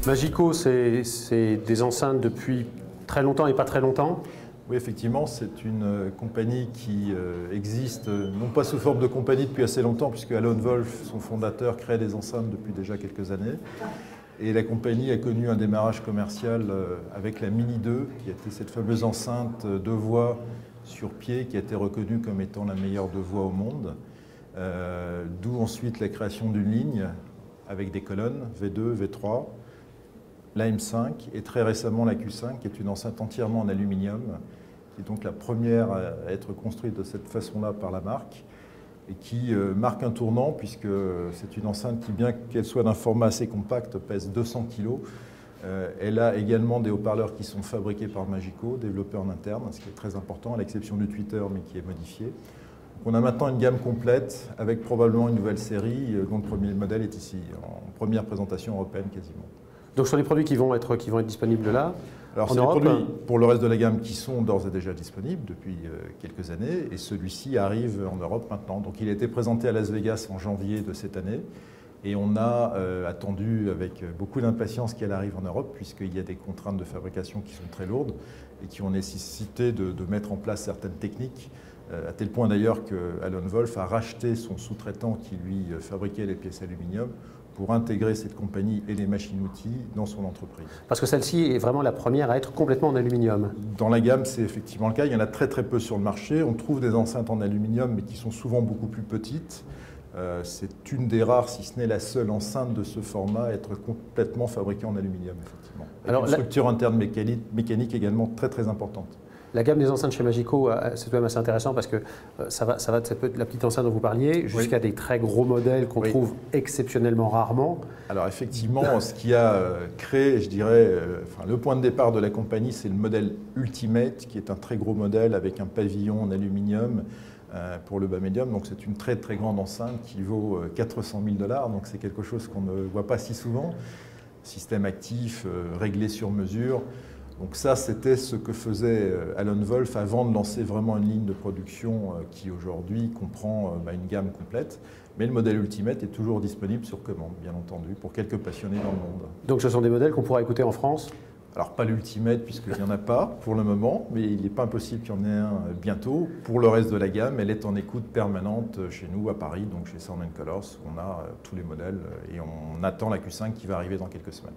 Magico, c'est des enceintes depuis très longtemps et pas très longtemps. Oui, effectivement, c'est une compagnie qui existe, non pas sous forme de compagnie depuis assez longtemps, puisque Alan Wolf, son fondateur, crée des enceintes depuis déjà quelques années. Et la compagnie a connu un démarrage commercial avec la Mini 2, qui était cette fameuse enceinte 2 voies sur pied, qui a été reconnue comme étant la meilleure 2 voies au monde. D'où ensuite la création d'une ligne avec des colonnes V2, V3, la M5 et très récemment la Q5, qui est une enceinte entièrement en aluminium, qui est donc la première à être construite de cette façon-là par la marque et qui marque un tournant puisque c'est une enceinte qui, bien qu'elle soit d'un format assez compact, pèse 200 kg. Elle a également des haut-parleurs qui sont fabriqués par Magico, développés en interne, ce qui est très important, à l'exception du tweeter, mais qui est modifié. Donc on a maintenant une gamme complète avec probablement une nouvelle série dont le premier modèle est ici, en première présentation européenne quasiment. Donc sur les produits qui vont être disponibles là, alors en c'est Europe, les produits pour le reste de la gamme qui sont d'ores et déjà disponibles depuis quelques années et celui-ci arrive en Europe maintenant. Donc il a été présenté à Las Vegas en janvier de cette année et on a attendu avec beaucoup d'impatience qu'elle arrive en Europe puisqu'il y a des contraintes de fabrication qui sont très lourdes et qui ont nécessité de mettre en place certaines techniques à tel point d'ailleurs que Alan Wolf a racheté son sous-traitant qui lui fabriquait les pièces aluminium pour intégrer cette compagnie et les machines-outils dans son entreprise. Parce que celle-ci est vraiment la première à être complètement en aluminium. Dans la gamme, c'est effectivement le cas. Il y en a très très peu sur le marché. On trouve des enceintes en aluminium, mais qui sont souvent beaucoup plus petites. C'est une des rares, si ce n'est la seule enceinte de ce format à être complètement fabriquée en aluminium, effectivement. Avec une structure interne mécanique également très très importante. La gamme des enceintes chez Magico, c'est quand même assez intéressant parce que ça va de la petite enceinte dont vous parliez jusqu'à des très gros modèles qu'on trouve exceptionnellement rarement. Alors effectivement, ce qui a créé, je dirais, le point de départ de la compagnie, c'est le modèle Ultimate, qui est un très gros modèle avec un pavillon en aluminium pour le bas médium. Donc c'est une très très grande enceinte qui vaut 400 000 $. Donc c'est quelque chose qu'on ne voit pas si souvent. Système actif, réglé sur mesure. Donc ça, c'était ce que faisait Alan Wolf avant de lancer vraiment une ligne de production qui aujourd'hui comprend une gamme complète. Mais le modèle Ultimate est toujours disponible sur commande, bien entendu, pour quelques passionnés dans le monde. Donc ce sont des modèles qu'on pourra écouter en France? Alors pas l'Ultimate puisqu'il n'y en a pas pour le moment, mais il n'est pas impossible qu'il y en ait un bientôt. Pour le reste de la gamme, elle est en écoute permanente chez nous à Paris, donc chez Sound & Colors. On a tous les modèles et on attend la Q5 qui va arriver dans quelques semaines.